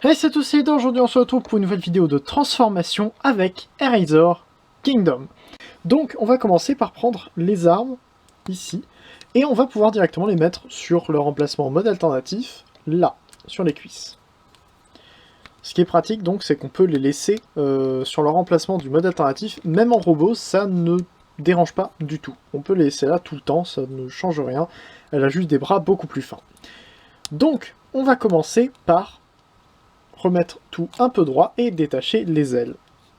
Hey, c'est tous, c'est Edo. Aujourd'hui on se retrouve pour une nouvelle vidéo de transformation avec Eraser Kingdom. Donc on va commencer par prendre les armes, ici, et on va pouvoir directement les mettre sur leur emplacement en mode alternatif, là, sur les cuisses. Ce qui est pratique donc, c'est qu'on peut les laisser sur leur emplacement du mode alternatif, même en robot, ça ne dérange pas du tout. On peut les laisser là tout le temps, ça ne change rien, elle a juste des bras beaucoup plus fins. Donc, on va commencer par remettre tout un peu droit et détacher les ailes.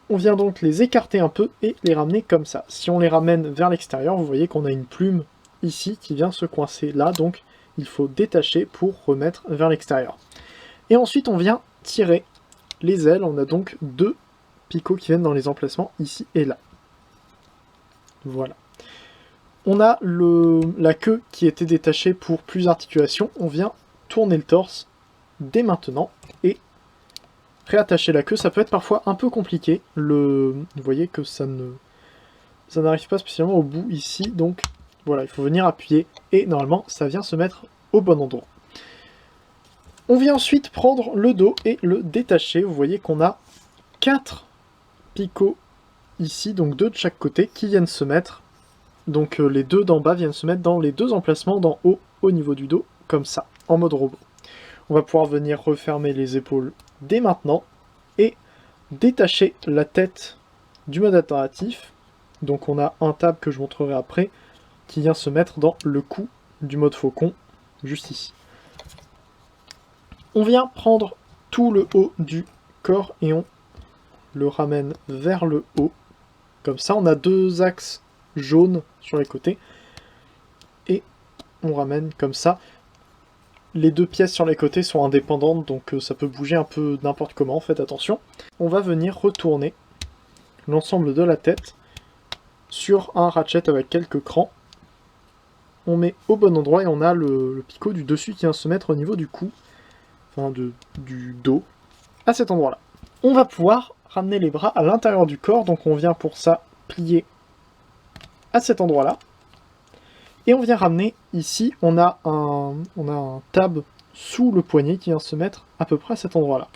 On vient donc les écarter un peu et les ramener comme ça. Si on les ramène vers l'extérieur, vous voyez qu'on a une plume ici qui vient se coincer là, donc il faut détacher pour remettre vers l'extérieur. Et ensuite on vient tirer les ailes, on a donc deux picots qui viennent dans les emplacements ici et là. Voilà. On a la queue qui était détachée pour plus d'articulation, on vient tourner le torse dès maintenant et réattacher la queue, ça peut être parfois un peu compliqué. Vous voyez que ça n'arrive pas spécialement au bout ici, donc voilà, il faut venir appuyer et normalement ça vient se mettre au bon endroit. On vient ensuite prendre le dos et le détacher. Vous voyez qu'on a 4 picots ici, donc 2 de chaque côté, qui viennent se mettre. Donc les deux d'en bas viennent se mettre dans les deux emplacements d'en haut au niveau du dos, comme ça, en mode robot. On va pouvoir venir refermer les épaules dès maintenant et détacher la tête du mode alternatif. Donc on a un tab que je montrerai après qui vient se mettre dans le cou du mode faucon, juste ici. On vient prendre tout le haut du corps et on le ramène vers le haut. Comme ça, on a deux axes jaunes sur les côtés. Et on ramène comme ça. Les deux pièces sur les côtés sont indépendantes, donc ça peut bouger un peu n'importe comment, faites attention. On va venir retourner l'ensemble de la tête sur un ratchet avec quelques crans. On met au bon endroit et on a le picot du dessus qui vient se mettre au niveau du cou, enfin du dos, à cet endroit-là. On va pouvoir ramener les bras à l'intérieur du corps, donc on vient pour ça plier à cet endroit-là. Et on vient ramener ici, on a un tab sous le poignet qui vient se mettre à peu près à cet endroit-là.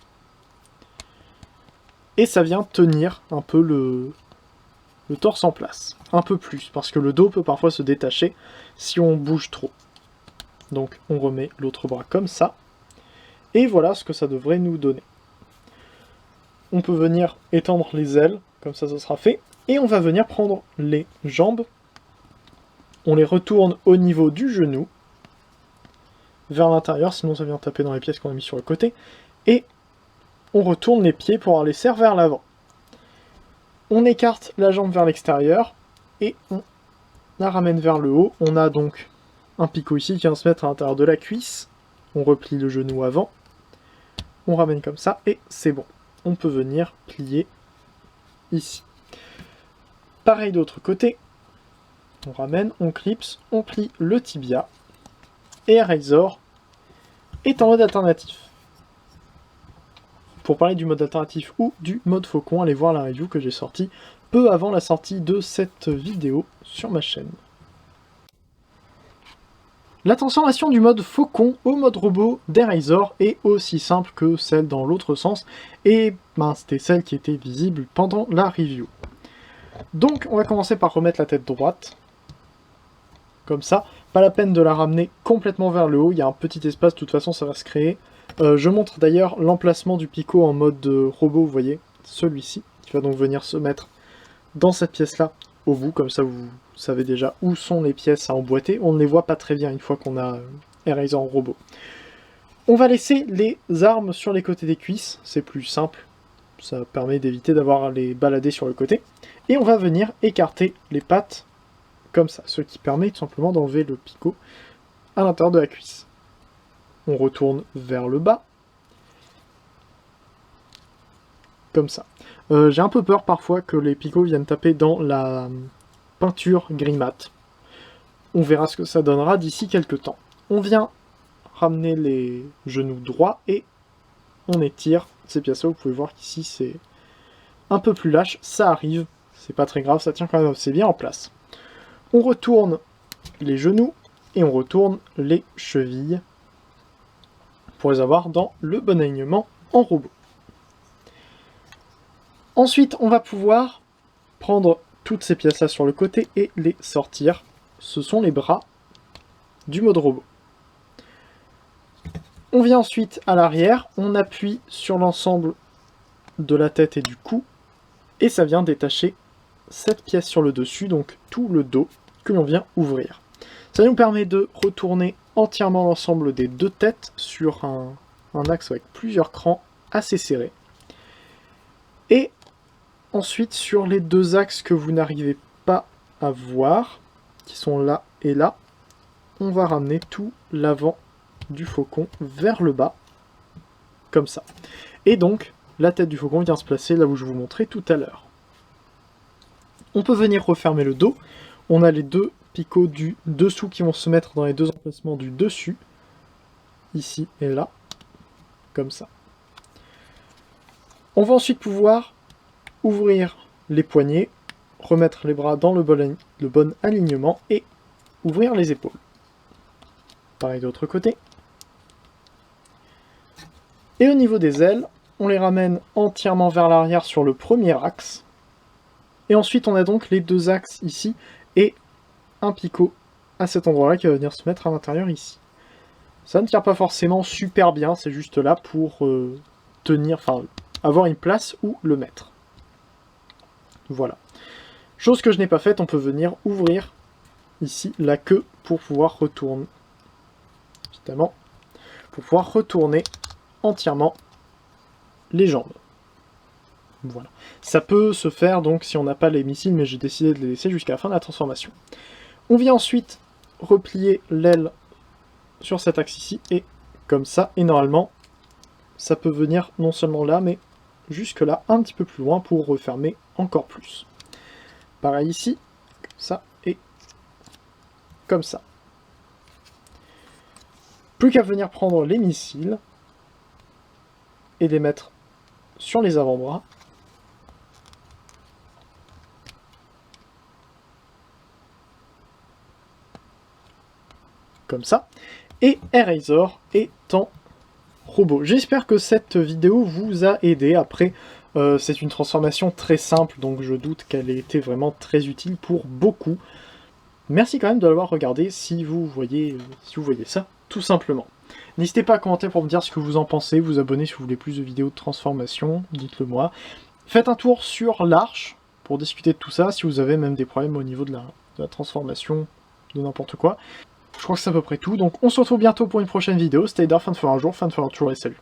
Et ça vient tenir un peu le torse en place. Un peu plus, parce que le dos peut parfois se détacher si on bouge trop. Donc on remet l'autre bras comme ça. Et voilà ce que ça devrait nous donner. On peut venir étendre les ailes, comme ça sera fait. Et on va venir prendre les jambes. On les retourne au niveau du genou, vers l'intérieur, sinon ça vient taper dans les pièces qu'on a mis sur le côté. Et on retourne les pieds pour les serrer vers l'avant. On écarte la jambe vers l'extérieur, et on la ramène vers le haut. On a donc un picot ici qui vient se mettre à l'intérieur de la cuisse. On replie le genou avant. On ramène comme ça, et c'est bon. On peut venir plier ici. Pareil de l'autre côté. On ramène, on clipse, on plie le tibia. Et Eraser est en mode alternatif. Pour parler du mode alternatif ou du mode faucon, allez voir la review que j'ai sortie peu avant la sortie de cette vidéo sur ma chaîne. La transformation du mode faucon au mode robot d'Eraser est aussi simple que celle dans l'autre sens, et c'était celle qui était visible pendant la review. Donc on va commencer par remettre la tête droite, comme ça. Pas la peine de la ramener complètement vers le haut, il y a un petit espace, de toute façon ça va se créer. Je montre d'ailleurs l'emplacement du picot en mode robot, vous voyez, celui-ci, qui va donc venir se mettre dans cette pièce-là, au bout, comme ça vous savez déjà où sont les pièces à emboîter. On ne les voit pas très bien une fois qu'on a Eraser en robot. On va laisser les armes sur les côtés des cuisses, c'est plus simple, ça permet d'éviter d'avoir à les balader sur le côté. Et on va venir écarter les pattes, comme ça, ce qui permet tout simplement d'enlever le picot à l'intérieur de la cuisse. On retourne vers le bas, comme ça. J'ai un peu peur parfois que les picots viennent taper dans la peinture gris mat. On verra ce que ça donnera d'ici quelques temps. On vient ramener les genoux droits et on étire ces pièces-là. Vous pouvez voir qu'ici c'est un peu plus lâche, ça arrive, c'est pas très grave, ça tient quand même assez bien en place. On retourne les genoux et on retourne les chevilles pour les avoir dans le bon alignement en robot. Ensuite, on va pouvoir prendre toutes ces pièces-là sur le côté et les sortir. Ce sont les bras du mode robot. On vient ensuite à l'arrière, on appuie sur l'ensemble de la tête et du cou, et ça vient détacher cette pièce sur le dessus, donc tout le dos que l'on vient ouvrir. Ça nous permet de retourner entièrement l'ensemble des deux têtes sur un axe avec plusieurs crans assez serrés. Et ensuite, sur les deux axes que vous n'arrivez pas à voir, qui sont là et là, on va ramener tout l'avant du faucon vers le bas, comme ça. Et donc, la tête du faucon vient se placer là où je vous montrais tout à l'heure. On peut venir refermer le dos. On a les deux picots du dessous qui vont se mettre dans les deux emplacements du dessus, ici et là, comme ça. On va ensuite pouvoir ouvrir les poignets, remettre les bras dans le bon alignement et ouvrir les épaules. Pareil de l'autre côté. Et au niveau des ailes, on les ramène entièrement vers l'arrière sur le premier axe. Et ensuite, on a donc les deux axes ici et un picot à cet endroit-là qui va venir se mettre à l'intérieur ici. Ça ne tient pas forcément super bien, c'est juste là pour tenir, enfin, avoir une place où le mettre. Voilà. Chose que je n'ai pas faite, on peut venir ouvrir ici la queue pour pouvoir retourner, évidemment, pour pouvoir retourner entièrement les jambes. Voilà. Ça peut se faire donc si on n'a pas les missiles, mais j'ai décidé de les laisser jusqu'à la fin de la transformation. On vient ensuite replier l'aile sur cet axe ici, et comme ça, et normalement, ça peut venir non seulement là, mais jusque là, un petit peu plus loin pour refermer encore plus. Pareil ici, comme ça, et comme ça. Plus qu'à venir prendre les missiles, et les mettre sur les avant-bras. Comme ça. Et Eraser est en robot. J'espère que cette vidéo vous a aidé. Après, c'est une transformation très simple, donc je doute qu'elle ait été vraiment très utile pour beaucoup. Merci quand même de l'avoir regardé si vous voyez ça, tout simplement. N'hésitez pas à commenter pour me dire ce que vous en pensez, vous abonner si vous voulez plus de vidéos de transformation, dites-le moi. Faites un tour sur l'Arche pour discuter de tout ça, si vous avez même des problèmes au niveau de la transformation, de n'importe quoi. Je crois que c'est à peu près tout, donc on se retrouve bientôt pour une prochaine vidéo. C'était Dark, fin de faire un jour, fin de faire un tour et salut.